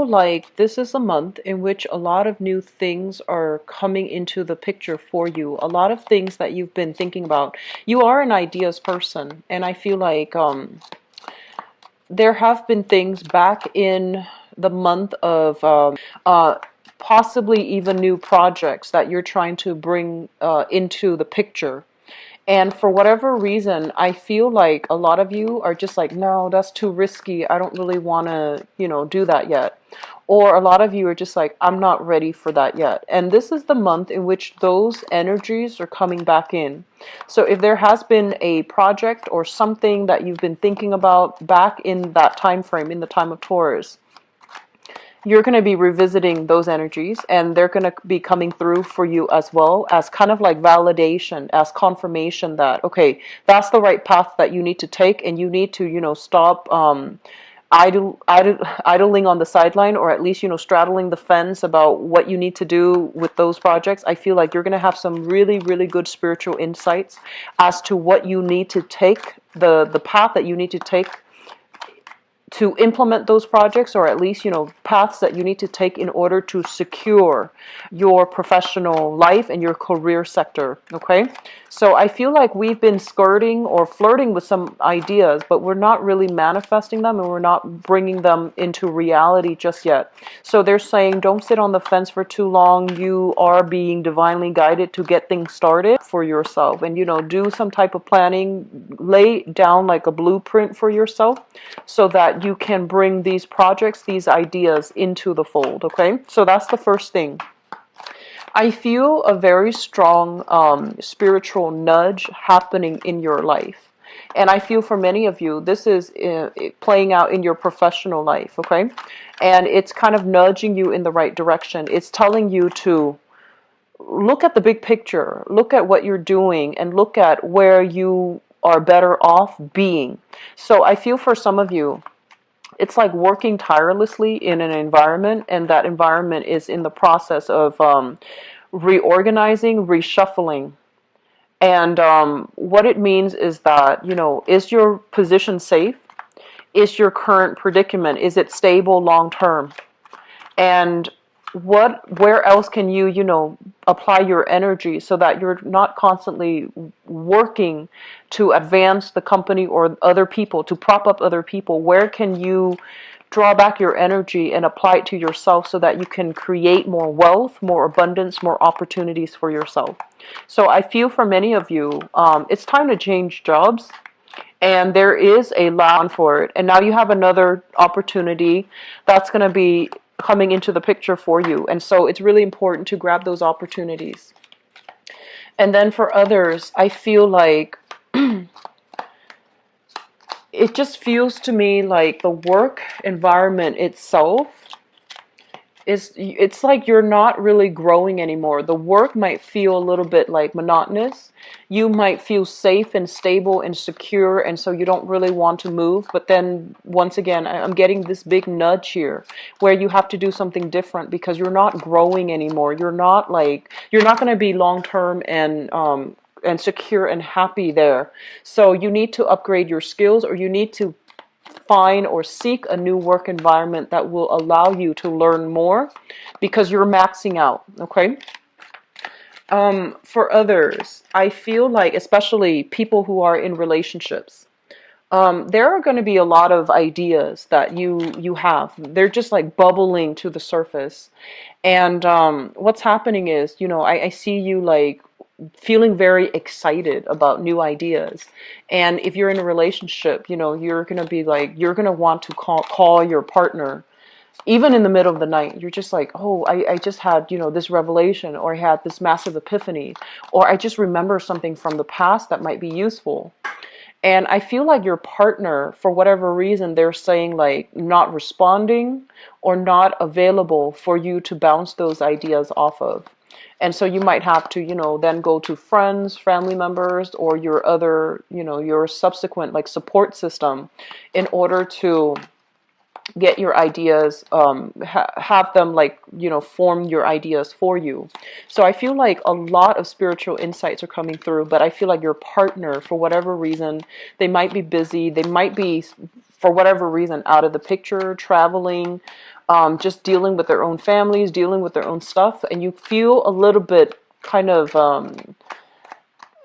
Like this is a month in which a lot of new things are coming into the picture for you. A lot of things that you've been thinking about. You are an ideas person, and I feel like there have been things back in the month of possibly even new projects that you're trying to bring into the picture. And for whatever reason, I feel like a lot of you are just like, no, that's too risky. I don't really want to, do that yet. Or a lot of you are just like, I'm not ready for that yet. And this is the month in which those energies are coming back in. So if there has been a project or something that you've been thinking about back in that time frame, in the time of Taurus, you're going to be revisiting those energies, and they're going to be coming through for you as well as kind of like validation, as confirmation that, okay, that's the right path that you need to take, and you need to, stop idling on the sideline, or at least, straddling the fence about what you need to do with those projects. I feel like you're going to have some really, really good spiritual insights as to what you need to take, the path that you need to take to implement those projects, or at least, paths that you need to take in order to secure your professional life and your career sector. Okay, so I feel like we've been skirting or flirting with some ideas, but we're not really manifesting them, and we're not bringing them into reality just yet. So they're saying, don't sit on the fence for too long. You are being divinely guided to get things started for yourself, and do some type of planning, lay down like a blueprint for yourself, so that you can bring these projects, these ideas into the fold. Okay, so that's the first thing. I feel a very strong spiritual nudge happening in your life. And I feel for many of you, this is playing out in your professional life. Okay, and it's kind of nudging you in the right direction. It's telling you to look at the big picture, look at what you're doing, and look at where you are better off being. So I feel for some of you, it's like working tirelessly in an environment, and that environment is in the process of reorganizing, reshuffling. And what it means is that, is your position safe? Is your current predicament, is it stable long term? And where else can you, apply your energy so that you're not constantly working to advance the company or other people, to prop up other people? Where can you draw back your energy and apply it to yourself so that you can create more wealth, more abundance, more opportunities for yourself? So I feel for many of you, it's time to change jobs. And there is a lot for it. And now you have another opportunity that's going to be coming into the picture for you. And so it's really important to grab those opportunities. And then for others, I feel like it just feels to me like the work environment itself it's like you're not really growing anymore. The work might feel a little bit like monotonous. You might feel safe and stable and secure, and so you don't really want to move. But then once again, I'm getting this big nudge here where you have to do something different because you're not growing anymore. You're not going to be long term and secure and happy there. So you need to upgrade your skills, or you need to find or seek a new work environment that will allow you to learn more, because you're maxing out. Okay. For others, I feel like, especially people who are in relationships, there are going to be a lot of ideas that you have. They're just like bubbling to the surface. And what's happening is, I see you like feeling very excited about new ideas. And if you're in a relationship, you're going to be like, you're going to want to call your partner even in the middle of the night. You're just like, oh, I just had, this revelation, or I had this massive epiphany, or I just remember something from the past that might be useful. And I feel like your partner, for whatever reason, they're saying like not responding or not available for you to bounce those ideas off of. And so you might have to, then go to friends, family members, or your other, your subsequent like support system in order to get your ideas, have them like, form your ideas for you. So I feel like a lot of spiritual insights are coming through, but I feel like your partner, for whatever reason, they might be busy, they might be, for whatever reason, out of the picture, traveling, just dealing with their own families, dealing with their own stuff, and you feel a little bit kind of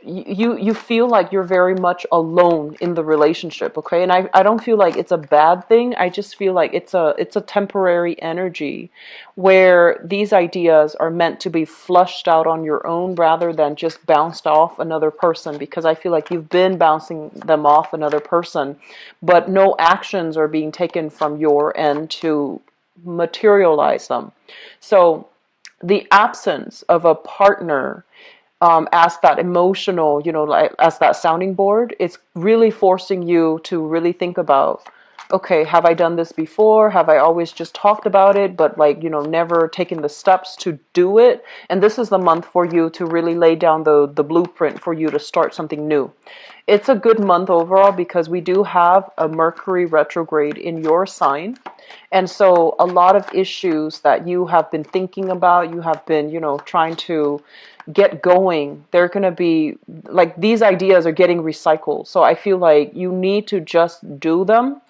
you feel like you're very much alone in the relationship, okay? And I don't feel like it's a bad thing. I just feel like it's a temporary energy where these ideas are meant to be flushed out on your own rather than just bounced off another person, because I feel like you've been bouncing them off another person, but no actions are being taken from your end to materialize them. So the absence of a partner, as that emotional, like as that sounding board, it's really forcing you to really think about, okay, have I done this before? Have I always just talked about it, but like, never taken the steps to do it? And this is the month for you to really lay down the blueprint for you to start something new. It's a good month overall because we do have a Mercury retrograde in your sign. And so a lot of issues that you have been thinking about, you have been, trying to get going, they're going to be like, these ideas are getting recycled. So I feel like you need to just do them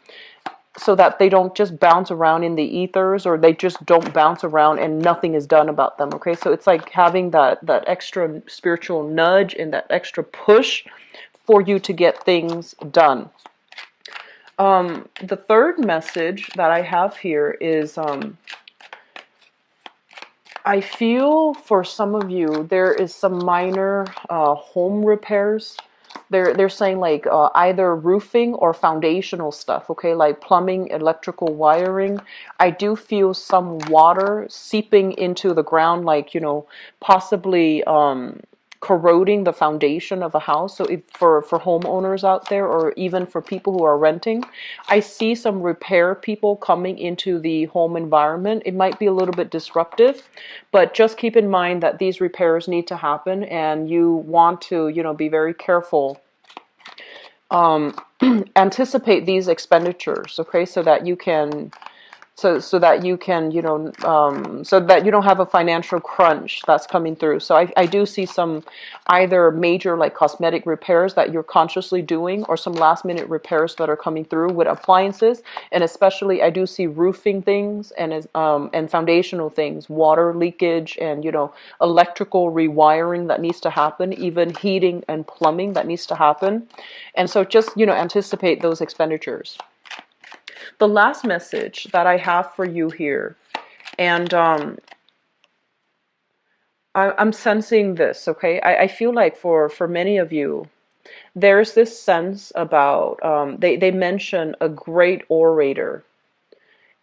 so that they don't just bounce around in the ethers, or they just don't bounce around and nothing is done about them. Okay, so it's like having that extra spiritual nudge and that extra push for you to get things done. The third message that I have here is, I feel for some of you, there is some minor home repairs. They're saying like either roofing or foundational stuff, okay, like plumbing, electrical wiring. I do feel some water seeping into the ground, like, possibly corroding the foundation of a house. So if for homeowners out there, or even for people who are renting, I see some repair people coming into the home environment. It might be a little bit disruptive, but just keep in mind that these repairs need to happen, and you want to, be very careful. Anticipate these expenditures, okay, so that you can so that you can, so that you don't have a financial crunch that's coming through. So I do see some either major like cosmetic repairs that you're consciously doing, or some last minute repairs that are coming through with appliances. And especially I do see roofing things and foundational things, water leakage, and electrical rewiring that needs to happen, even heating and plumbing that needs to happen. And so just anticipate those expenditures. The last message that I have for you here, and I'm sensing this, okay? I feel like for many of you, there's this sense about, they mention a great orator.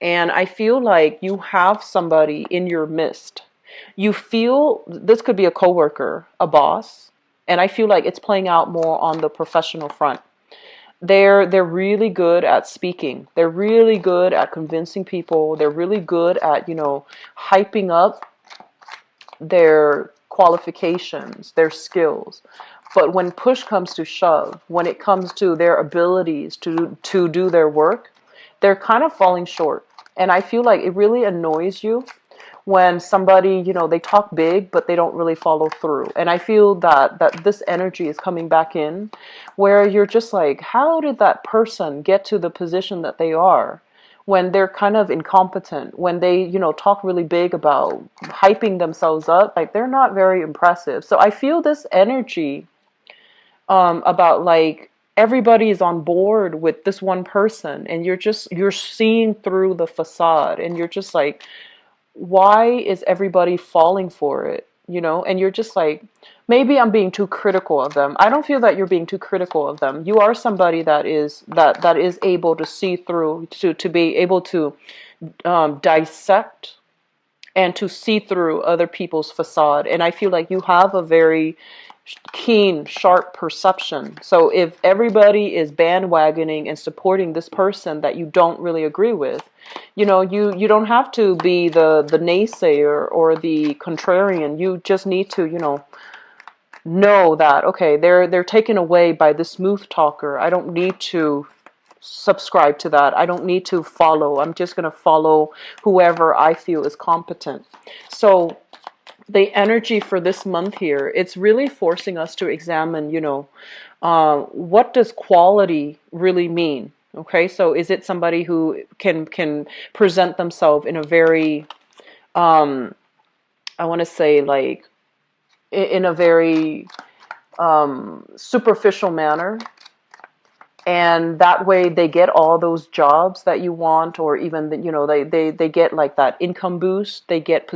And I feel like you have somebody in your midst. You feel, this could be a coworker, a boss, and I feel like it's playing out more on the professional front. They're really good at speaking. They're really good at convincing people. They're really good at, hyping up their qualifications, their skills. But when push comes to shove, when it comes to their abilities to do their work, they're kind of falling short. And I feel like it really annoys you when somebody, they talk big, but they don't really follow through. And I feel that this energy is coming back in, where you're just like, how did that person get to the position that they are, when they're kind of incompetent, when they, talk really big about hyping themselves up, like they're not very impressive. So I feel this energy about like, everybody is on board with this one person, and you're seeing through the facade, and you're just like, why is everybody falling for it? And you're just like, maybe I'm being too critical of them. I don't feel that you're being too critical of them. You are somebody that is able to see through, to be able to dissect and to see through other people's facade. And I feel like you have a very keen, sharp perception. So if everybody is bandwagoning and supporting this person that you don't really agree with, you don't have to be the naysayer or the contrarian. You just need to, know that, okay, they're taken away by the smooth talker. I don't need to subscribe to that. I don't need to follow. I'm just going to follow whoever I feel is competent. So the energy for this month here, it's really forcing us to examine, what does quality really mean? Okay, so is it somebody who can present themselves in a very, um, I want to say like in a very superficial manner, and that way they get all those jobs that you want, or even you know, they get like that income boost, they get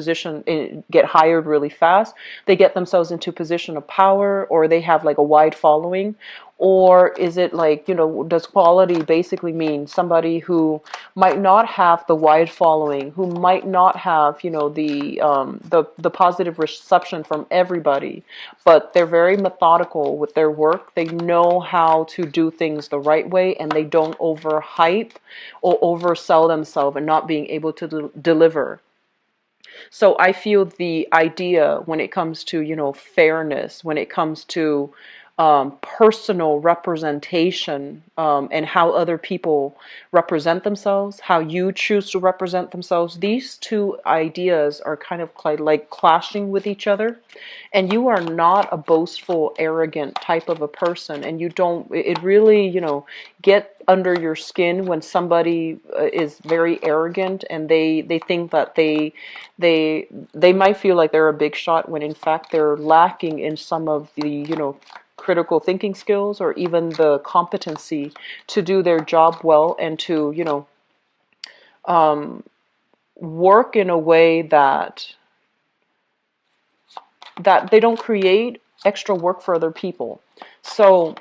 get hired really fast, they get themselves into position of power, or they have like a wide following? Or is it like, you know, does quality basically mean somebody who might not have the wide following, who might not have, you know, the positive reception from everybody, but they're very methodical with their work. They know how to do things the right way, and they don't overhype or oversell themselves and not being able to deliver. So I feel the idea when it comes to, you know, fairness, when it comes to personal representation, and how other people represent themselves, how you choose to represent themselves, these two ideas are kind of like clashing with each other. And you are not a boastful, arrogant type of a person, and you don't, it really, you know, get under your skin when somebody is very arrogant, and they think that they might feel like they're a big shot, when in fact they're lacking in some of the, you know, critical thinking skills, or even the competency to do their job well, and to, you know, work in a way that they don't create extra work for other people. So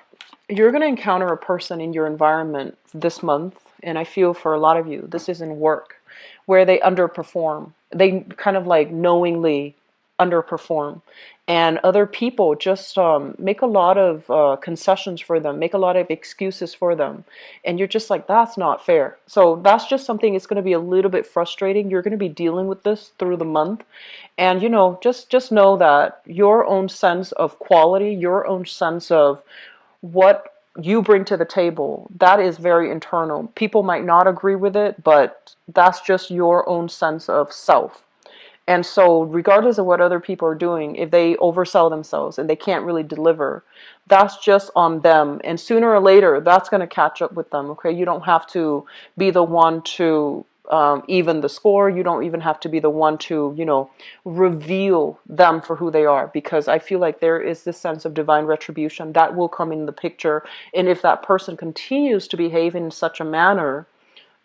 you're going to encounter a person in your environment this month, and I feel for a lot of you, this is in work, where they underperform. They kind of like knowingly underperform. And other people just make a lot of concessions for them, make a lot of excuses for them. And you're just like, that's not fair. So that's just something, it's going to be a little bit frustrating. You're going to be dealing with this through the month. And, you know, just know that your own sense of quality, your own sense of what you bring to the table, that is very internal. People might not agree with it, but that's just your own sense of self. And so, regardless of what other people are doing, if they oversell themselves and they can't really deliver, that's just on them. And sooner or later, that's going to catch up with them. Okay, you don't have to be the one to even the score. You don't even have to be the one to, you know, reveal them for who they are, because I feel like there is this sense of divine retribution that will come in the picture. And if that person continues to behave in such a manner,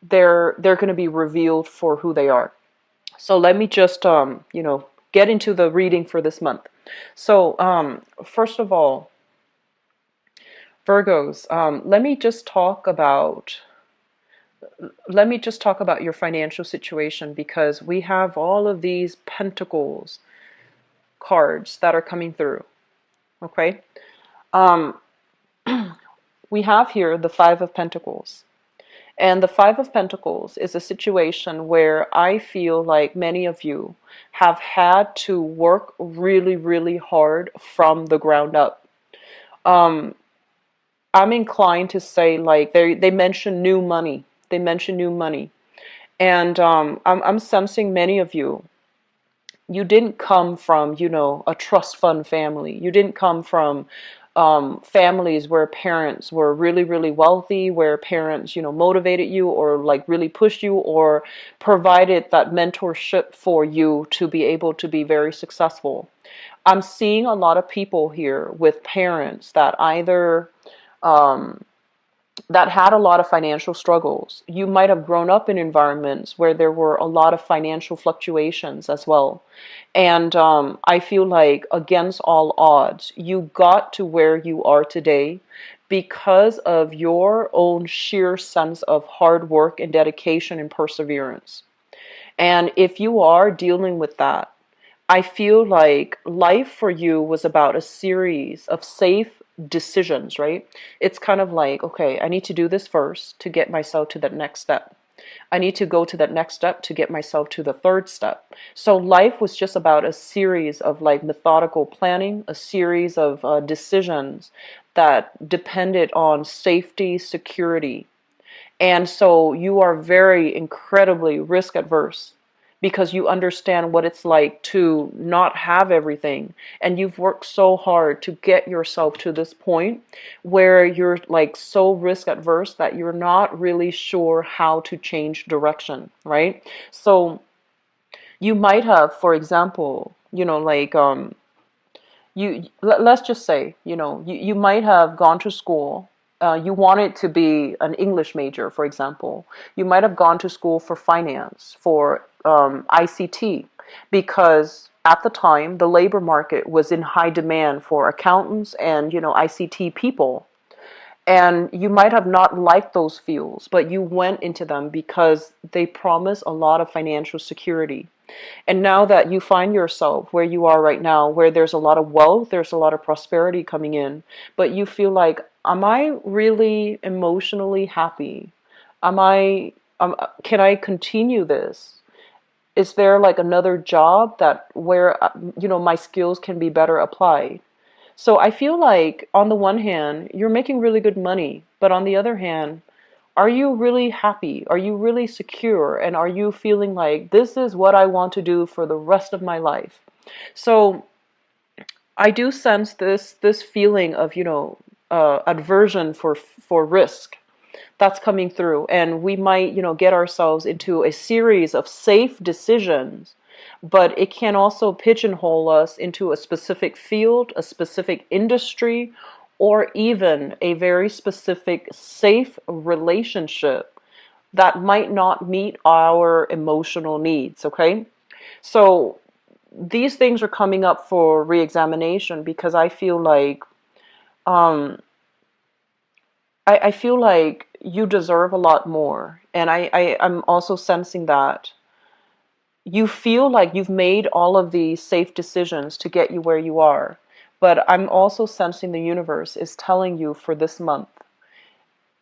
they're going to be revealed for who they are. So let me just, you know, get into the reading for this month. So, first of all, Virgos, let me just talk about your financial situation, because we have all of these pentacles cards that are coming through. Okay. Um, we have here the Five of Pentacles. And the Five of Pentacles is a situation where I feel like many of you have had to work really, really hard from the ground up. Um, I'm inclined to say, like, they mention new money. They mention new money. And I'm sensing many of you, you didn't come from, you know, a trust fund family. You didn't come from families where parents were really, really wealthy, where parents, you know, motivated you, or like really pushed you, or provided that mentorship for you to be able to be very successful. I'm seeing a lot of people here with parents that either that had a lot of financial struggles. You might have grown up in environments where there were a lot of financial fluctuations as well. And I feel like against all odds, you got to where you are today because of your own sheer sense of hard work and dedication and perseverance. And if you are dealing with that, I feel like life for you was about a series of safe decisions, right? It's kind of like, okay, I need to do this first to get myself to that next step. I need to go to that next step to get myself to the third step. So life was just about a series of like methodical planning, a series of decisions that depended on safety, security. And so you are very incredibly risk adverse. because you understand what it's like to not have everything, and you've worked so hard to get yourself to this point where you're like so risk adverse that you're not really sure how to change direction, right? So you might have, for example, let's just say, you might have gone to school. You wanted to be an English major, for example. You might have gone to school for finance, for ICT, because at the time the labor market was in high demand for accountants and ICT people. And you might have not liked those fields, but you went into them because they promise a lot of financial security. And now that you find yourself where you are right now, where there's a lot of wealth, there's a lot of prosperity coming in, but you feel like, am I really emotionally happy? Am I, can I continue this? Is there like another job that where, my skills can be better applied? So I feel like on the one hand, you're making really good money, but on the other hand, are you really happy? Are you really secure? And are you feeling like this is what I want to do for the rest of my life? So I do sense this feeling of aversion for risk that's coming through, and we might get ourselves into a series of safe decisions, but it can also pigeonhole us into a specific field, a specific industry, or even a very specific safe relationship that might not meet our emotional needs. Okay, so these things are coming up for re-examination because I feel like um, I feel like you deserve a lot more. And I'm also sensing that you feel like you've made all of these safe decisions to get you where you are. But I'm also sensing the universe is telling you for this month,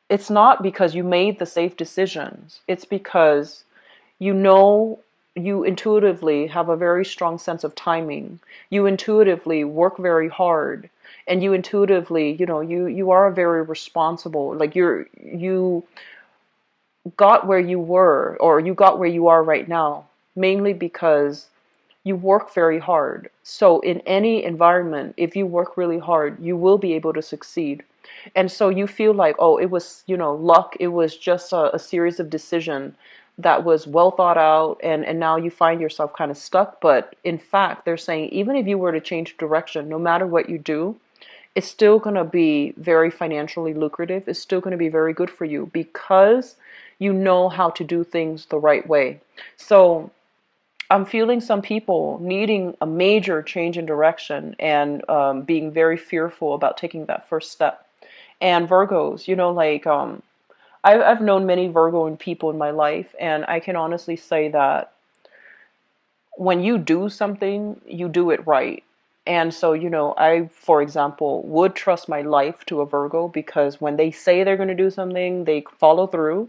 it's not because you made the safe decisions. It's because you know you intuitively have a very strong sense of timing. You intuitively work very hard, and you intuitively, you are very responsible. Like you got where you were, or you got where you are right now, mainly because you work very hard. So in any environment, if you work really hard, you will be able to succeed. And so you feel like, oh, it was, luck. It was just a series of decision that was well thought out. And now you find yourself kind of stuck. But in fact, they're saying, even if you were to change direction, no matter what you do, it's still going to be very financially lucrative. It's still going to be very good for you because you know how to do things the right way. So I'm feeling some people needing a major change in direction and being very fearful about taking that first step. And Virgos, I've known many Virgo people in my life, and I can honestly say that when you do something, you do it right. And so, I, for example, would trust my life to a Virgo because when they say they're going to do something, they follow through.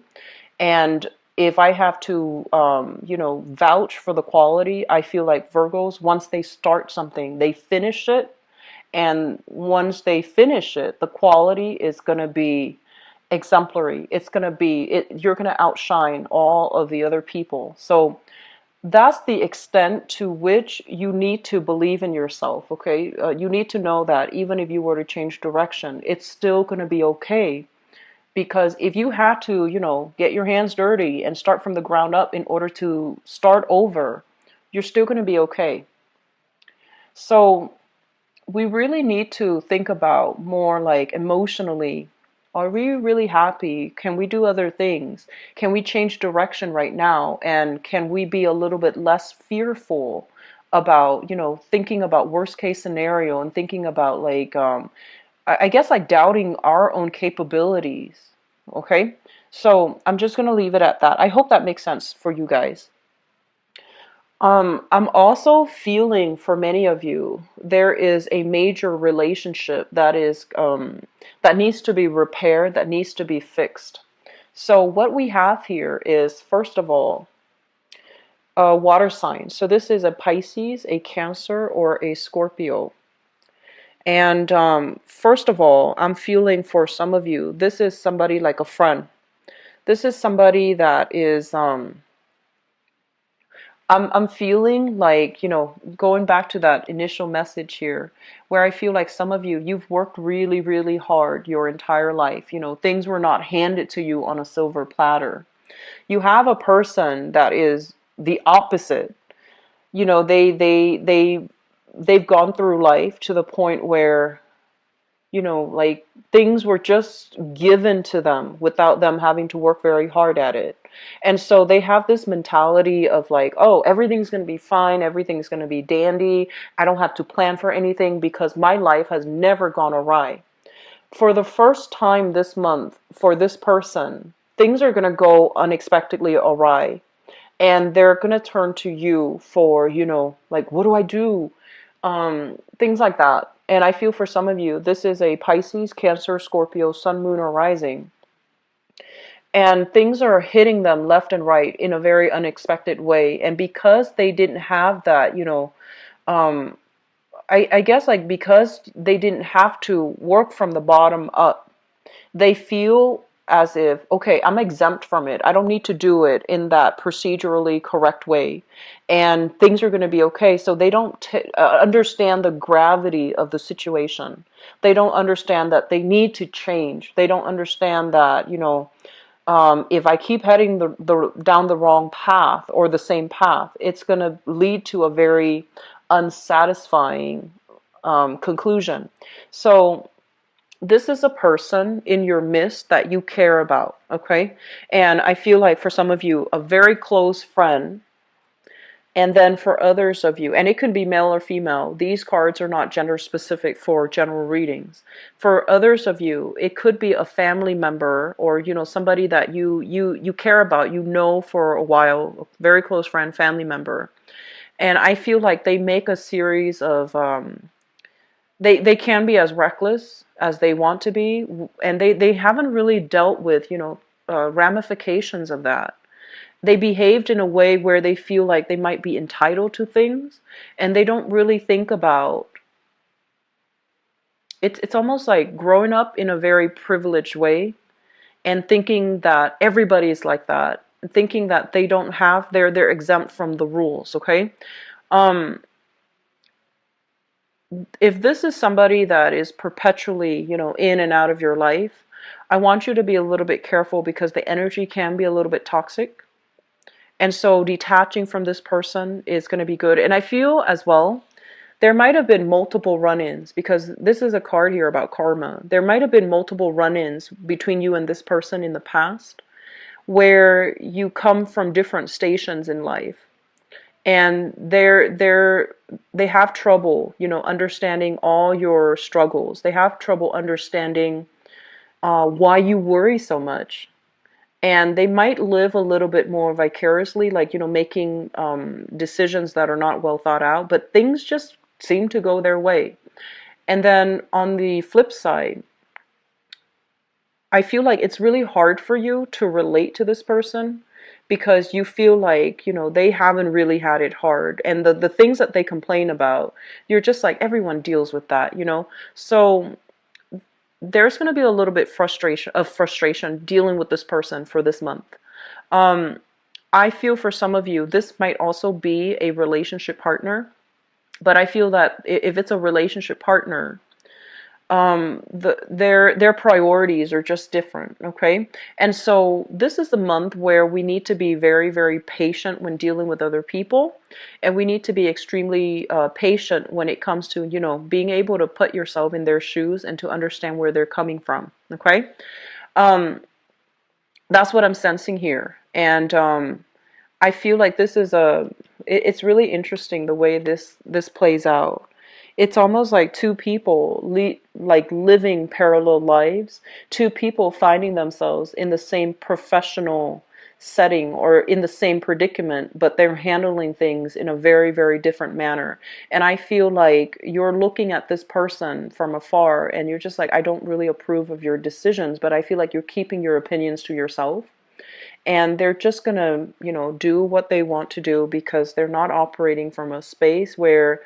And if I have to, vouch for the quality, I feel like Virgos, once they start something, they finish it. And once they finish it, the quality is going to be exemplary. It's going to be, you're going to outshine all of the other people. So that's the extent to which you need to believe in yourself, okay? You need to know that even if you were to change direction, it's still going to be okay. Because if you had to, get your hands dirty and start from the ground up in order to start over, you're still going to be okay. So we really need to think about more like emotionally, are we really happy? Can we do other things? Can we change direction right now? And can we be a little bit less fearful about, thinking about worst case scenario and thinking about like, I guess like doubting our own capabilities. Okay. So I'm just going to leave it at that. I hope that makes sense for you guys. I'm also feeling for many of you, there is a major relationship that is that needs to be repaired, that needs to be fixed. So what we have here is, first of all, water signs. So this is a Pisces, a Cancer, or a Scorpio. And first of all, I'm feeling for some of you, this is somebody like a friend. This is somebody that is I'm feeling like, going back to that initial message here, where I feel like some of you, you've worked really, really hard your entire life. Things were not handed to you on a silver platter. You have a person that is the opposite. They've gone through life to the point where, like things were just given to them without them having to work very hard at it. And so they have this mentality of like, oh, everything's going to be fine, everything's going to be dandy. I don't have to plan for anything because my life has never gone awry. For the first time this month, for this person, things are going to go unexpectedly awry. And they're going to turn to you for, like, what do I do? Things like that. And I feel for some of you, this is a Pisces, Cancer, Scorpio, Sun, Moon, or Rising. And things are hitting them left and right in a very unexpected way. And because they didn't have that, um, I guess like because they didn't have to work from the bottom up, they feel as if, okay, I'm exempt from it. I don't need to do it in that procedurally correct way. And things are going to be okay. So they don't understand the gravity of the situation. They don't understand that they need to change. They don't understand that, if I keep heading down the wrong path or the same path, it's going to lead to a very unsatisfying conclusion. So this is a person in your midst that you care about, okay? And I feel like for some of you, a very close friend, and then for others of you, and it can be male or female, these cards are not gender specific for general readings. For others of you, it could be a family member or, somebody that you care about, for a while, a very close friend, family member. And I feel like they make a series of they can be as reckless as they want to be, and they haven't really dealt with ramifications of that. They behaved in a way where they feel like they might be entitled to things, and they don't really think about it's almost like growing up in a very privileged way and thinking that everybody is like that, thinking that they don't have they're exempt from the rules, okay? um if this is somebody that is perpetually, in and out of your life, I want you to be a little bit careful because the energy can be a little bit toxic. And so detaching from this person is going to be good. And I feel as well, there might have been multiple run-ins because this is a card here about karma. There might have been multiple run-ins between you and this person in the past where you come from different stations in life. And they have trouble, understanding all your struggles. They have trouble understanding why you worry so much. And they might live a little bit more vicariously, like, making decisions that are not well thought out, but things just seem to go their way. And then on the flip side, I feel like it's really hard for you to relate to this person because you feel like, they haven't really had it hard. And the things that they complain about, you're just like, everyone deals with that. So there's going to be a little bit frustration dealing with this person for this month. I feel for some of you, this might also be a relationship partner, but I feel that if it's a relationship partner, their priorities are just different, okay? And so this is the month where we need to be very, very patient when dealing with other people, and we need to be extremely patient when it comes to, being able to put yourself in their shoes and to understand where they're coming from, okay? That's what I'm sensing here. And I feel like this is it's really interesting the way this plays out. It's almost like two people like living parallel lives, two people finding themselves in the same professional setting or in the same predicament, but they're handling things in a very, very different manner. And I feel like you're looking at this person from afar and you're just like, I don't really approve of your decisions, but I feel like you're keeping your opinions to yourself. And they're just going to, do what they want to do because they're not operating from a space where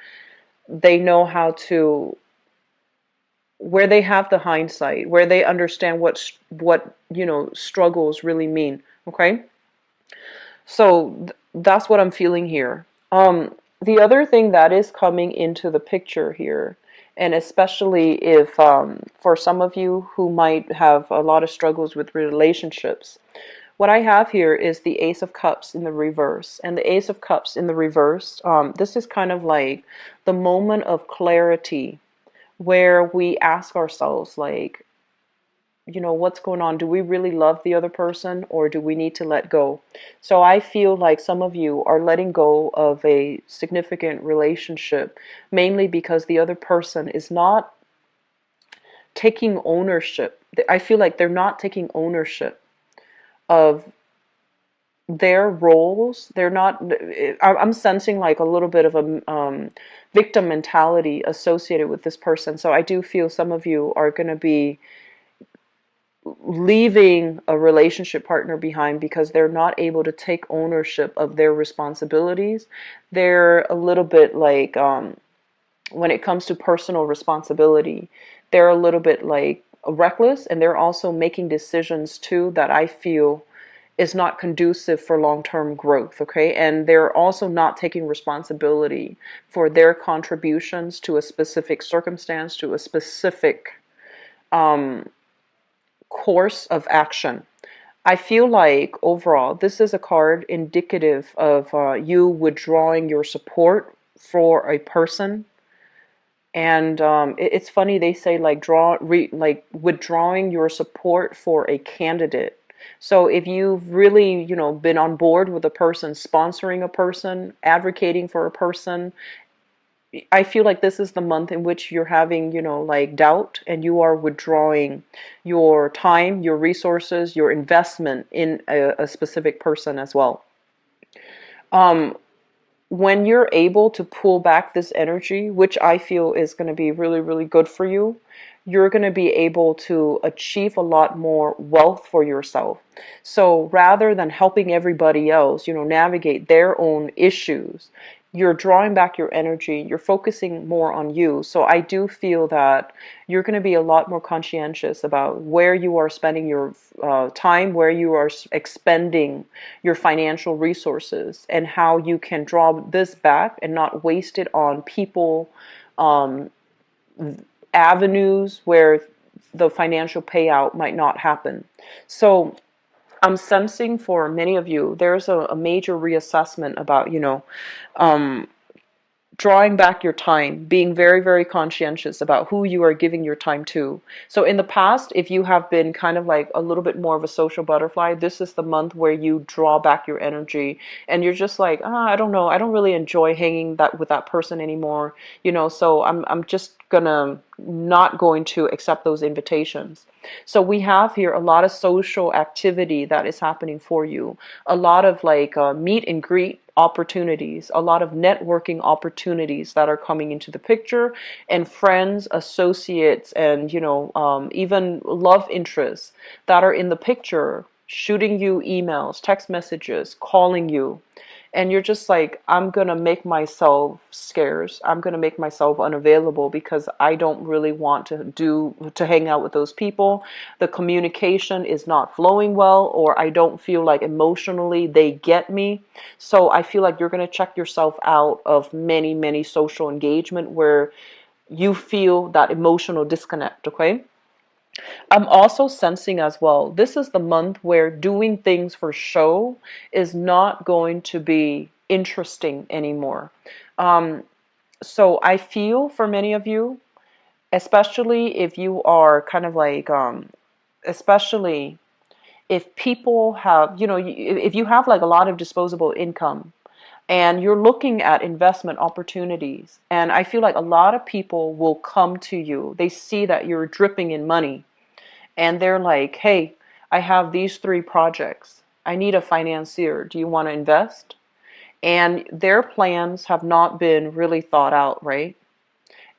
they know how to, where they have the hindsight, where they understand what struggles really mean. Okay. So that's what I'm feeling here. The other thing that is coming into the picture here, and especially if for some of you who might have a lot of struggles with relationships, what I have here is the Ace of Cups in the reverse. And the Ace of Cups in the reverse, this is kind of like the moment of clarity where we ask ourselves, like, what's going on? Do we really love the other person, or do we need to let go? So I feel like some of you are letting go of a significant relationship, mainly because the other person is not taking ownership. I feel like they're not taking ownership of their roles. They're not, I'm sensing like a little bit of a victim mentality associated with this person. So I do feel some of you are going to be leaving a relationship partner behind because they're not able to take ownership of their responsibilities. They're a little bit like, when it comes to personal responsibility, they're a little bit like reckless, and they're also making decisions too that I feel is not conducive for long-term growth, okay? And they're also not taking responsibility for their contributions to a specific circumstance, to a specific course of action. I feel like overall, this is a card indicative of you withdrawing your support for a person. And it's funny, they say like like withdrawing your support for a candidate. So if you've really, been on board with a person, sponsoring a person, advocating for a person, I feel like this is the month in which you're having, like doubt, and you are withdrawing your time, your resources, your investment in a specific person as well. When you're able to pull back this energy, which I feel is going to be really, really good for you, you're going to be able to achieve a lot more wealth for yourself. So rather than helping everybody else, navigate their own issues, you're drawing back your energy, you're focusing more on you. So I do feel that you're going to be a lot more conscientious about where you are spending your time, where you are expending your financial resources, and how you can draw this back and not waste it on people, avenues where the financial payout might not happen. So I'm sensing for many of you, there's a major reassessment about, drawing back your time, being very, very conscientious about who you are giving your time to. So in the past, if you have been kind of like a little bit more of a social butterfly, this is the month where you draw back your energy, and you're just like, I don't know, I don't really enjoy hanging that with that person anymore, so I'm just gonna not going to accept those invitations. So we have here a lot of social activity that is happening for you, a lot of like meet and greet opportunities, a lot of networking opportunities that are coming into the picture, and friends, associates, and even love interests that are in the picture, shooting you emails, text messages, calling you. And you're just like, I'm gonna make myself scarce, I'm gonna make myself unavailable because I don't really want to hang out with those people. The communication is not flowing well, or I don't feel like emotionally they get me. So I feel like you're gonna check yourself out of many, many social engagement where you feel that emotional disconnect, okay? I'm also sensing as well, this is the month where doing things for show is not going to be interesting anymore. So I feel for many of you, especially if you are kind of like, especially if people have, if you have like a lot of disposable income and you're looking at investment opportunities, and I feel like a lot of people will come to you. They see that you're dripping in money, and they're like, hey, I have these 3 projects. I need a financier. Do you want to invest? And their plans have not been really thought out, right?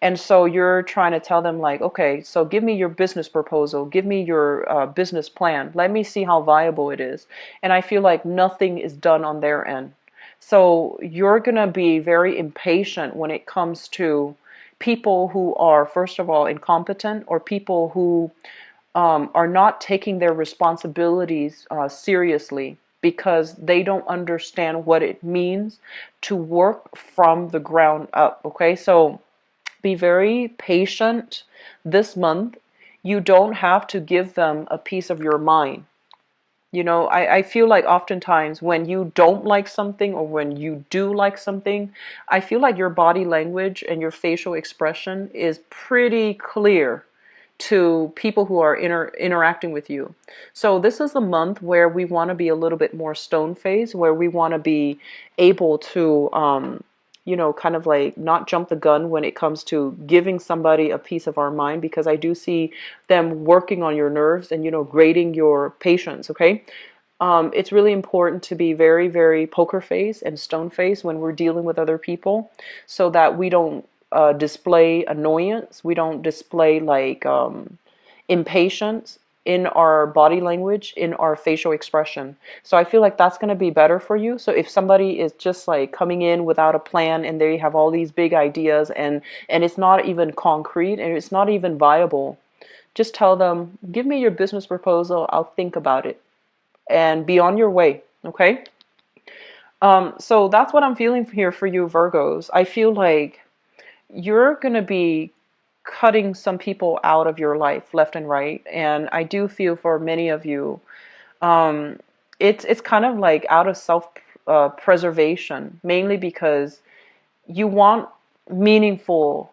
And so you're trying to tell them like, okay, so give me your business proposal. Give me your business plan. Let me see how viable it is. And I feel like nothing is done on their end. So you're going to be very impatient when it comes to people who are, first of all, incompetent, or people who are not taking their responsibilities seriously. because they don't understand what it means to work from the ground up. Okay, so be very patient this month. You don't have to give them a piece of your mind. I feel like oftentimes when you don't like something or when you do like something, I feel like your body language and your facial expression is pretty clear to people who are interacting with you. So this is a month where we want to be a little bit more stone faced, where we want to be able to kind of like not jump the gun when it comes to giving somebody a piece of our mind, because I do see them working on your nerves and grading your patience. Okay, it's really important to be very, very poker face and stone face when we're dealing with other people, so that we don't display annoyance, we don't display like impatience in our body language, in our facial expression. So I feel like that's going to be better for you. So if somebody is just like coming in without a plan and they have all these big ideas and it's not even concrete and it's not even viable, just tell them, give me your business proposal, I'll think about it, and be on your way. Okay, so that's what I'm feeling here for you, Virgos. I feel like you're going to be cutting some people out of your life left and right, and I do feel for many of you, um, it's kind of like out of self preservation, mainly because you want meaningful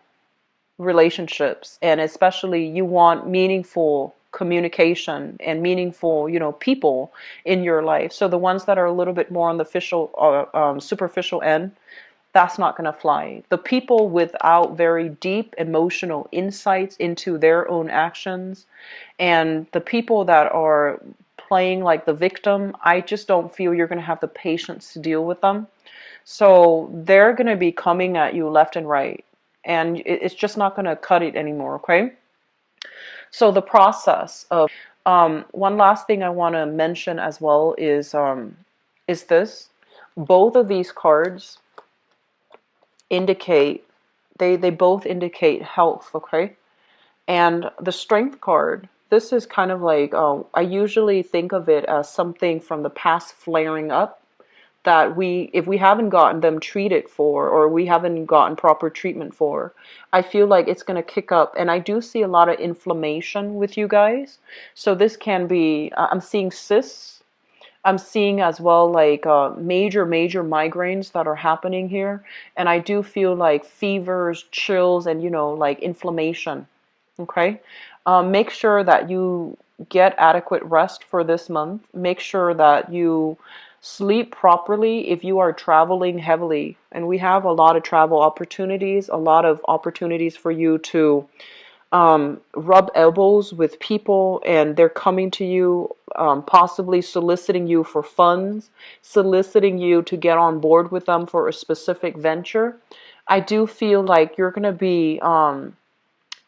relationships, and especially you want meaningful communication and meaningful people in your life. So the ones that are a little bit more on the superficial end, that's not going to fly. The people without very deep emotional insights into their own actions, and the people that are playing like the victim, I just don't feel you're going to have the patience to deal with them. So they're going to be coming at you left and right, and it's just not going to cut it anymore. Okay, so the process of one last thing I want to mention as well is this: both of these cards indicate, they both indicate health. Okay, and the strength card, this is kind of like, I usually think of it as something from the past flaring up, that if we haven't gotten them treated for, or we haven't gotten proper treatment for, I feel like it's going to kick up. And I do see a lot of inflammation with you guys. So this can be, I'm seeing cysts. I'm seeing as well like major migraines that are happening here. And I do feel like fevers, chills, and like inflammation. Okay, make sure that you get adequate rest for this month. Make sure that you sleep properly if you are traveling heavily. And we have a lot of travel opportunities, a lot of opportunities for you to rub elbows with people, and they're coming to you, possibly soliciting you for funds, soliciting you to get on board with them for a specific venture. I do feel like you're going to be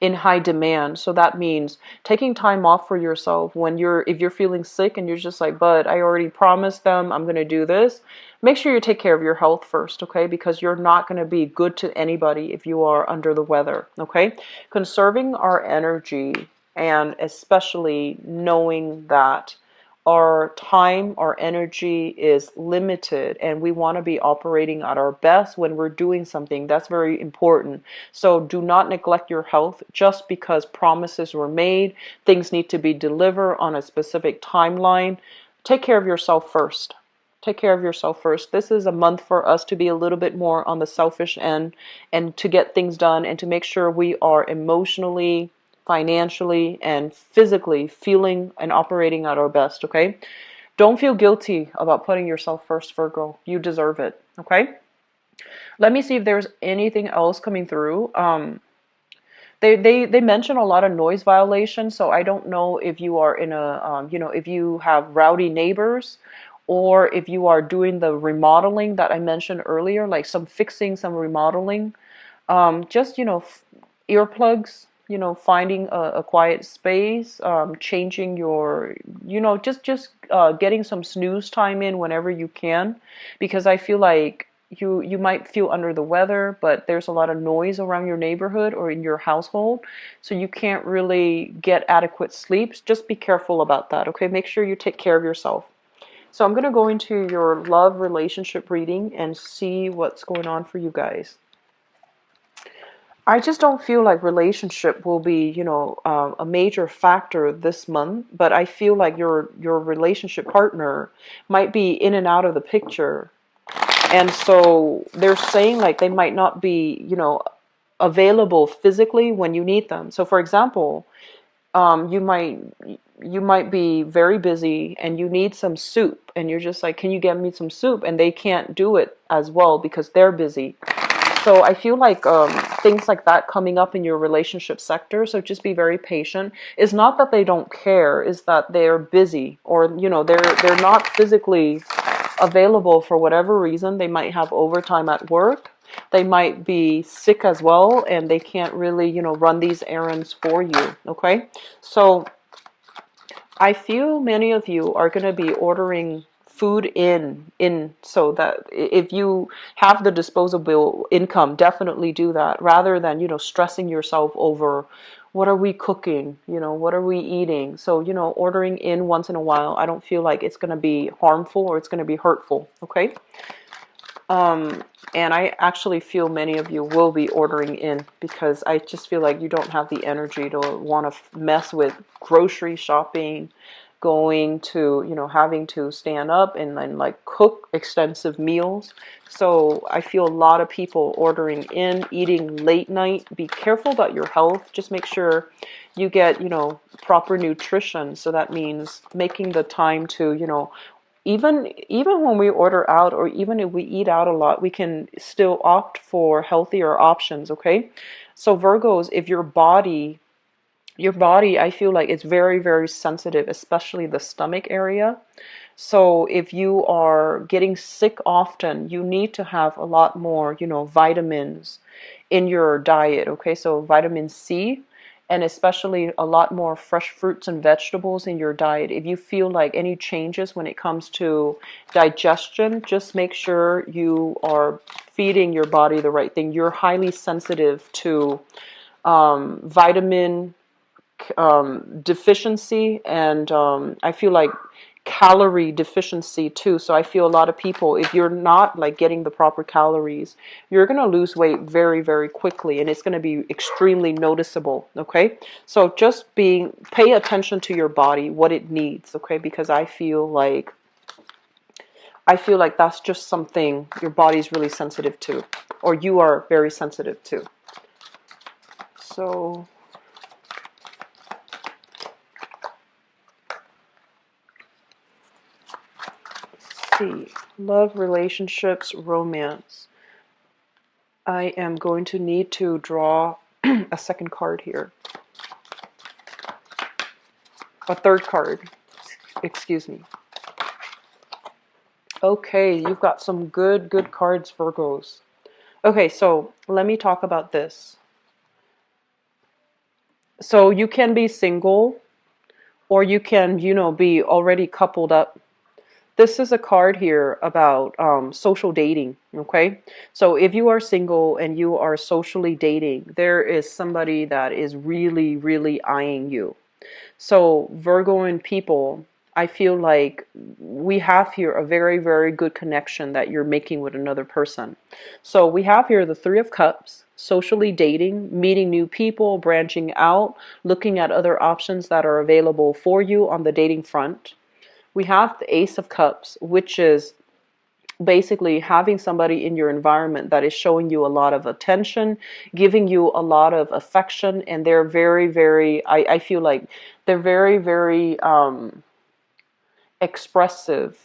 in high demand. So that means taking time off for yourself when if you're feeling sick and you're just like, but I already promised them I'm going to do this. Make sure you take care of your health first, okay? Because you're not going to be good to anybody if you are under the weather, okay? Conserving our energy, and especially knowing that our time, our energy is limited, and we want to be operating at our best when we're doing something. That's very important. So do not neglect your health just because promises were made. Things need to be delivered on a specific timeline. Take care of yourself first. Take care of yourself first. This is a month for us to be a little bit more on the selfish end and to get things done and to make sure we are emotionally, financially, and physically feeling and operating at our best, okay? Don't feel guilty about putting yourself first, Virgo. You deserve it, okay? Let me see if there's anything else coming through. They mention a lot of noise violations, so I don't know if you are in a, if you have rowdy neighbors, or if you are doing the remodeling that I mentioned earlier, like some fixing, some remodeling. Just, earplugs, finding a quiet space, changing your, just getting some snooze time in whenever you can, because I feel like you might feel under the weather, but there's a lot of noise around your neighborhood or in your household, so you can't really get adequate sleep. Just be careful about that, okay? Make sure you take care of yourself. So I'm going to go into your love relationship reading and see what's going on for you guys. I just don't feel like relationship will be, a major factor this month, but I feel like your relationship partner might be in and out of the picture. And so they're saying like they might not be, available physically when you need them. So for example, you might be very busy and you need some soup and you're just like, can you get me some soup? And they can't do it as well because they're busy. So I feel like things like that coming up in your relationship sector. So just be very patient. It's not that they don't care, it's that they're busy, or they're not physically available for whatever reason. They might have overtime at work. They might be sick as well, and they can't really, run these errands for you. Okay, so I feel many of you are going to be ordering food in so that if you have the disposable income, definitely do that rather than, stressing yourself over what are we cooking, what are we eating. So, ordering in once in a while, I don't feel like it's going to be harmful or it's going to be hurtful. Okay. And I actually feel many of you will be ordering in because I just feel like you don't have the energy to want to mess with grocery shopping, going to, having to stand up and then like cook extensive meals. So I feel a lot of people ordering in, eating late night. Be careful about your health. Just make sure you get, proper nutrition. So that means making the time to, even when we order out or even if we eat out a lot, we can still opt for healthier options. Okay, so Virgos, if your body, I feel like it's very, very sensitive, especially the stomach area. So if you are getting sick often, you need to have a lot more, vitamins in your diet. Okay, so vitamin C, and especially a lot more fresh fruits and vegetables in your diet. If you feel like any changes when it comes to digestion, just make sure you are feeding your body the right thing. You're highly sensitive to vitamin deficiency, and I feel like calorie deficiency too. So I feel a lot of people, if you're not like getting the proper calories, you're going to lose weight very, very quickly, and it's going to be extremely noticeable. Okay, so just pay attention to your body, what it needs. Okay, because I feel like that's just something your body's really sensitive to, or you are very sensitive to. So see, love, relationships, romance. I am going to need to draw a second card here. A third card. Excuse me. Okay, you've got some good cards, Virgos. Okay, so let me talk about this. So you can be single, or you can, be already coupled up. This is a card here about social dating, okay? So if you are single and you are socially dating, there is somebody that is really, really eyeing you. So Virgoan people, I feel like we have here a very, very good connection that you're making with another person. So we have here the Three of Cups, socially dating, meeting new people, branching out, looking at other options that are available for you on the dating front. We have the Ace of Cups, which is basically having somebody in your environment that is showing you a lot of attention, giving you a lot of affection, and they're very, very, I feel like they're very, very expressive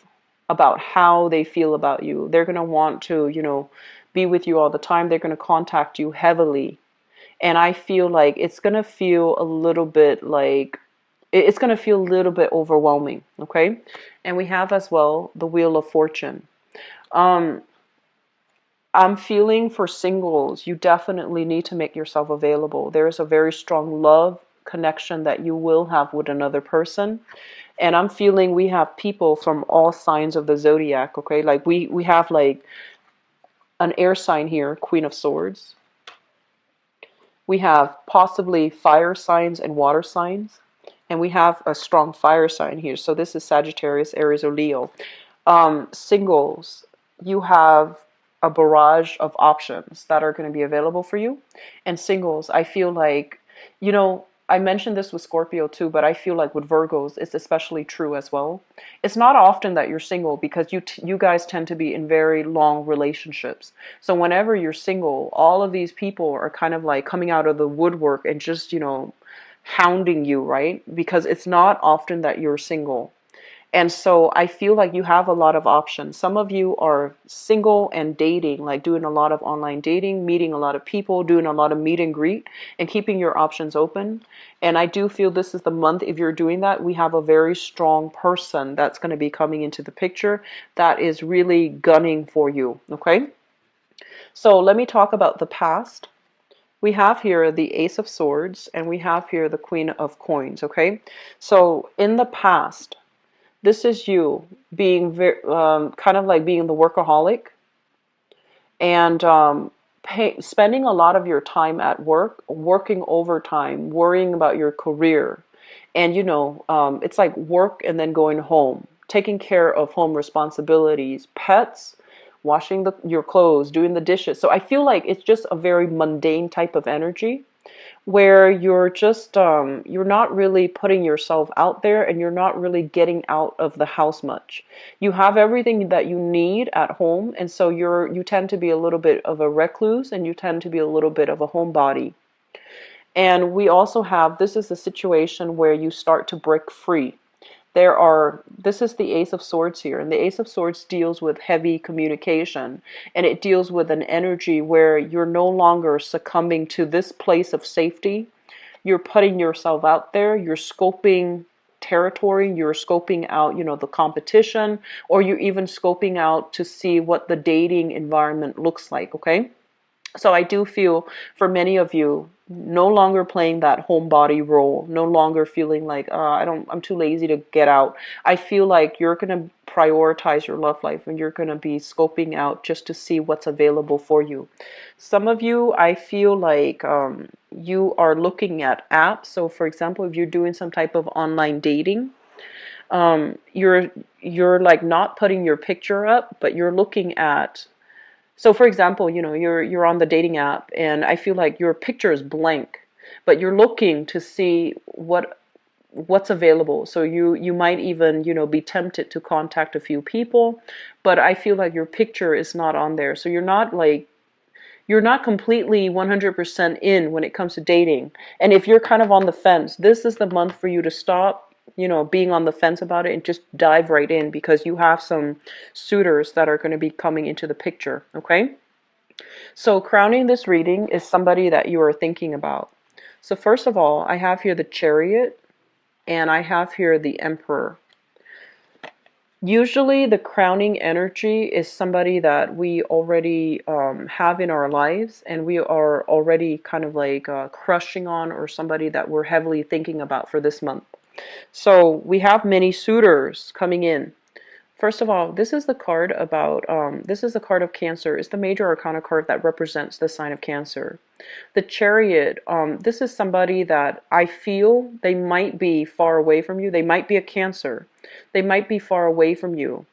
about how they feel about you. They're going to want to, be with you all the time. They're going to contact you heavily. And I feel like it's going to feel a little bit like, it's going to feel a little bit overwhelming, okay? And we have as well the Wheel of Fortune. I'm feeling for singles, you definitely need to make yourself available. There is a very strong love connection that you will have with another person. And I'm feeling we have people from all signs of the zodiac, okay? Like we have like an air sign here, Queen of Swords. We have possibly fire signs and water signs. And we have a strong fire sign here. So this is Sagittarius, Aries, or Leo. Singles, you have a barrage of options that are going to be available for you. And singles, I feel like, I mentioned this with Scorpio too, but I feel like with Virgos, it's especially true as well. It's not often that you're single because you guys tend to be in very long relationships. So whenever you're single, all of these people are kind of like coming out of the woodwork and just, hounding you, right? Because it's not often that you're single. And so I feel like you have a lot of options. Some of you are single and dating, like doing a lot of online dating, meeting a lot of people, doing a lot of meet and greet, and keeping your options open. And I do feel this is the month, if you're doing that, we have a very strong person that's going to be coming into the picture that is really gunning for you, okay? So let me talk about the past. We have here the Ace of Swords, and we have here the Queen of Coins, okay? So in the past, this is you being very, kind of like being the workaholic and spending a lot of your time at work, working overtime, worrying about your career. And, it's like work and then going home, taking care of home responsibilities, pets, washing your clothes, doing the dishes. So I feel like it's just a very mundane type of energy where you're just you're not really putting yourself out there, and you're not really getting out of the house much. You have everything that you need at home, and so you tend to be a little bit of a recluse, and you tend to be a little bit of a homebody. And we also have, this is the situation where you start to break free. This is the Ace of Swords here, and the Ace of Swords deals with heavy communication, and it deals with an energy where you're no longer succumbing to this place of safety. You're putting yourself out there, you're scoping territory, you're scoping out, the competition, or you're even scoping out to see what the dating environment looks like, okay? So I do feel for many of you, no longer playing that homebody role, no longer feeling like I'm too lazy to get out. I feel like you're going to prioritize your love life, and you're going to be scoping out just to see what's available for you. Some of you, I feel like you are looking at apps. So for example, if you're doing some type of online dating, you're like not putting your picture up, but you're looking at, so for example, you're on the dating app, and I feel like your picture is blank, but you're looking to see what's available. So you might even, be tempted to contact a few people, but I feel like your picture is not on there. So you're not completely 100% in when it comes to dating. And if you're kind of on the fence, this is the month for you to stop being on the fence about it and just dive right in, because you have some suitors that are going to be coming into the picture, okay? So crowning this reading is somebody that you are thinking about. So first of all, I have here the Chariot, and I have here the Emperor. Usually the crowning energy is somebody that we already have in our lives, and we are already kind of like crushing on, or somebody that we're heavily thinking about for this month. So we have many suitors coming in. First of all, this is the card about, this is the card of Cancer. It's the major arcana card that represents the sign of Cancer. The Chariot, this is somebody that I feel they might be far away from you. They might be a Cancer. They might be far away from you.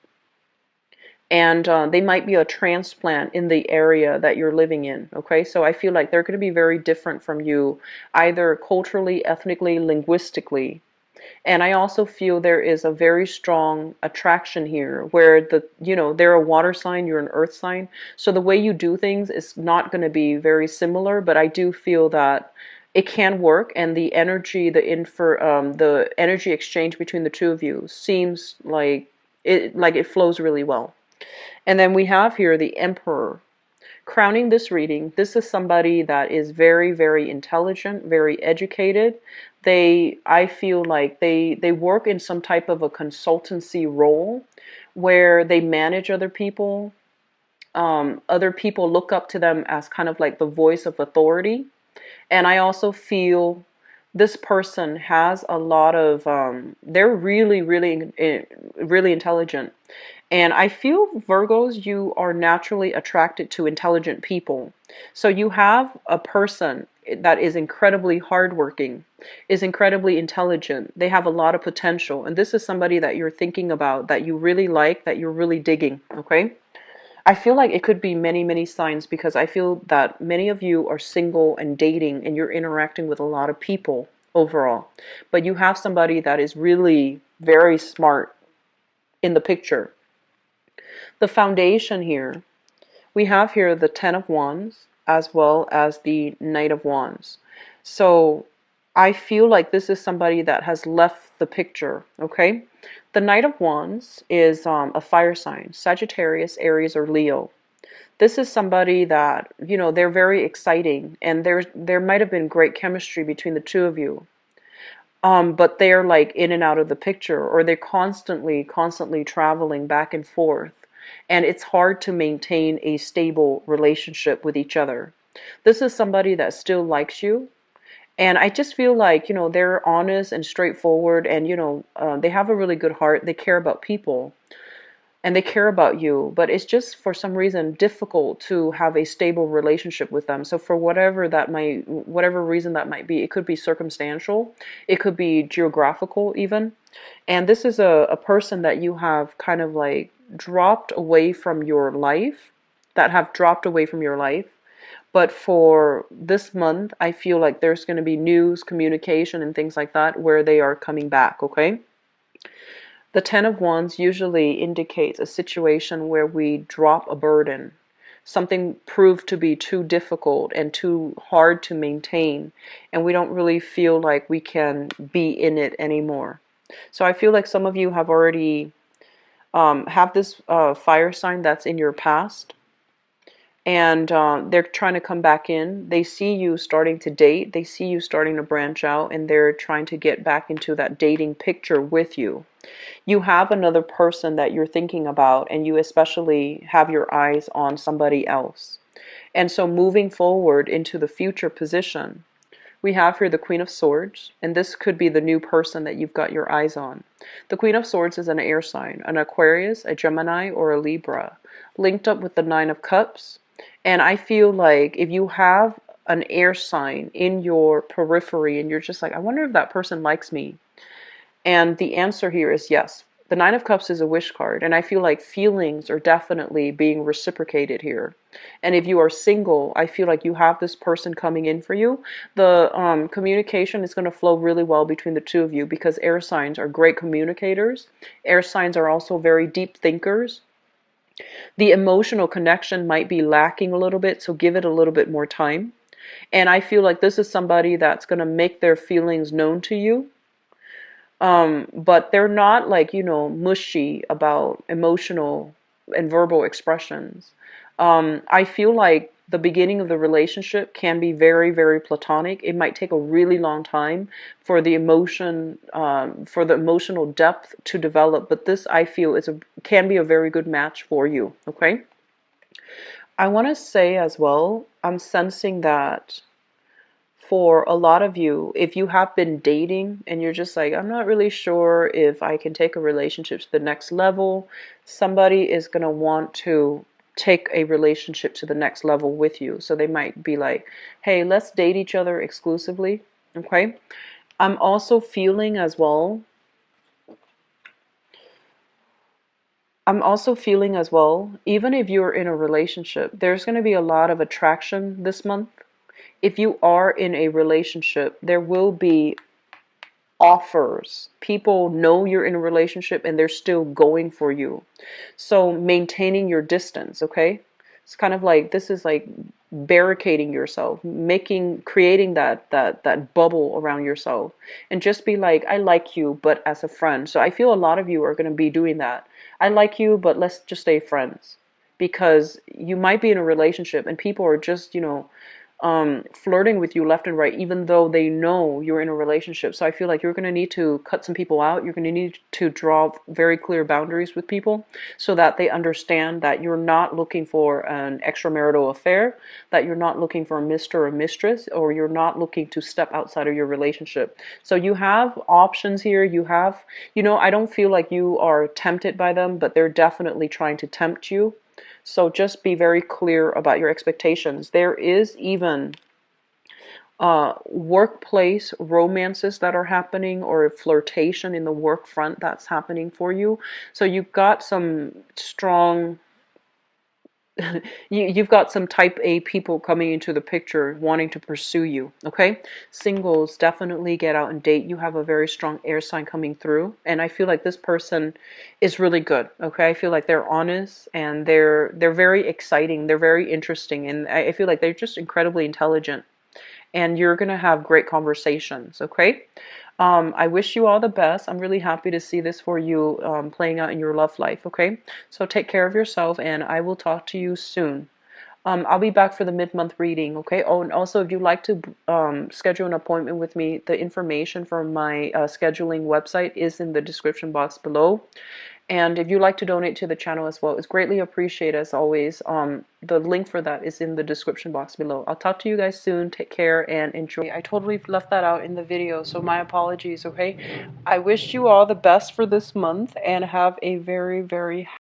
And they might be a transplant in the area that you're living in, okay? So I feel like they're going to be very different from you, either culturally, ethnically, linguistically. And I also feel there is a very strong attraction here where they're a water sign, you're an earth sign. So the way you do things is not going to be very similar, but I do feel that it can work, and the energy, the energy exchange between the two of you seems like it flows really well. And then we have here the Emperor. Crowning this reading, this is somebody that is very, very intelligent, very educated. I feel like they work in some type of a consultancy role where they manage other people. Other people look up to them as kind of like the voice of authority. And I also feel this person has a lot of, they're really, really, really intelligent. And I feel, Virgos, you are naturally attracted to intelligent people. So you have a person that is incredibly hardworking, is incredibly intelligent. They have a lot of potential. And this is somebody that you're thinking about, that you really like, that you're really digging, okay? I feel like it could be many, many signs, because I feel that many of you are single and dating and you're interacting with a lot of people overall. But you have somebody that is really very smart in the picture. The foundation here, we have here the Ten of Wands as well as the Knight of Wands. So I feel like this is somebody that has left the picture, okay? The Knight of Wands is a fire sign, Sagittarius, Aries, or Leo. This is somebody that, you know, they're very exciting, and there might have been great chemistry between the two of you. But they're like in and out of the picture, or they're constantly traveling back and forth. And it's hard to maintain a stable relationship with each other. This is somebody that still likes you. And I just feel like, you know, they're honest and straightforward, and, you know, they have a really good heart. They care about people and they care about you, but it's just for some reason difficult to have a stable relationship with them. So for whatever reason that might be, it could be circumstantial, it could be geographical even. And this is a person that you have kind of like dropped away from your life, that have dropped away from your life. But for this month, I feel like there's going to be news, communication, and things like that where they are coming back, okay? The Ten of Wands usually indicates a situation where we drop a burden. Something proved to be too difficult and too hard to maintain, and we don't really feel like we can be in it anymore. So I feel like some of you have already have this fire sign that's in your past, and they're trying to come back in. They see you starting to date, they see you starting to branch out, and they're trying to get back into that dating picture with you. You have another person that you're thinking about, and you especially have your eyes on somebody else. And so moving forward into the future position, we have here the Queen of Swords, and this could be the new person that you've got your eyes on. The Queen of Swords is an air sign, an Aquarius, a Gemini, or a Libra, linked up with the Nine of Cups. And I feel like if you have an air sign in your periphery and you're just like, I wonder if that person likes me. And the answer here is yes. The Nine of Cups is a wish card, and I feel like feelings are definitely being reciprocated here. And if you are single, I feel like you have this person coming in for you. The communication is going to flow really well between the two of you, because air signs are great communicators. Air signs are also very deep thinkers. The emotional connection might be lacking a little bit, so give it a little bit more time. And I feel like this is somebody that's going to make their feelings known to you. But they're not like, you know, mushy about emotional and verbal expressions. I feel like the beginning of the relationship can be very, very platonic. It might take a really long time for the emotional depth to develop. But this, I feel, can be a very good match for you. Okay. I want to say as well, I'm sensing that for a lot of you, if you have been dating and you're just like, I'm not really sure if I can take a relationship to the next level, somebody is going to want to take a relationship to the next level with you. So they might be like, hey, let's date each other exclusively. Okay. I'm also feeling as well. Even if you're in a relationship, there's going to be a lot of attraction this month. If you are in a relationship, there will be offers. People know you're in a relationship and they're still going for you. So maintaining your distance, okay? It's kind of like, this is like barricading yourself, creating that bubble around yourself, and just be like, I like you, but as a friend. So I feel a lot of you are going to be doing that. I like you, but let's just stay friends, because you might be in a relationship and people are just, you know, flirting with you left and right, even though they know you're in a relationship. So I feel like you're going to need to cut some people out. You're going to need to draw very clear boundaries with people so that they understand that you're not looking for an extramarital affair, that you're not looking for a Mr. or mistress, or you're not looking to step outside of your relationship. So you have options here. You have, you know, I don't feel like you are tempted by them, but they're definitely trying to tempt you. So just be very clear about your expectations. There is even workplace romances that are happening, or flirtation in the work front that's happening for you. So you've got some strong you've got some type A people coming into the picture wanting to pursue you, okay? Singles, definitely get out and date. You have a very strong air sign coming through, and I feel like this person is really good, okay? I feel like they're honest, and they're very exciting, they're very interesting, and I feel like they're just incredibly intelligent, and you're going to have great conversations, okay? I wish you all the best. I'm really happy to see this for you playing out in your love life, okay? So take care of yourself, and I will talk to you soon. I'll be back for the mid-month reading, okay? Oh, and also, if you'd like to schedule an appointment with me, the information for my scheduling website is in the description box below. And if you'd like to donate to the channel as well, it's greatly appreciated as always. The link for that is in the description box below. I'll talk to you guys soon. Take care and enjoy. I totally left that out in the video, so my apologies, okay? I wish you all the best for this month and have a very, very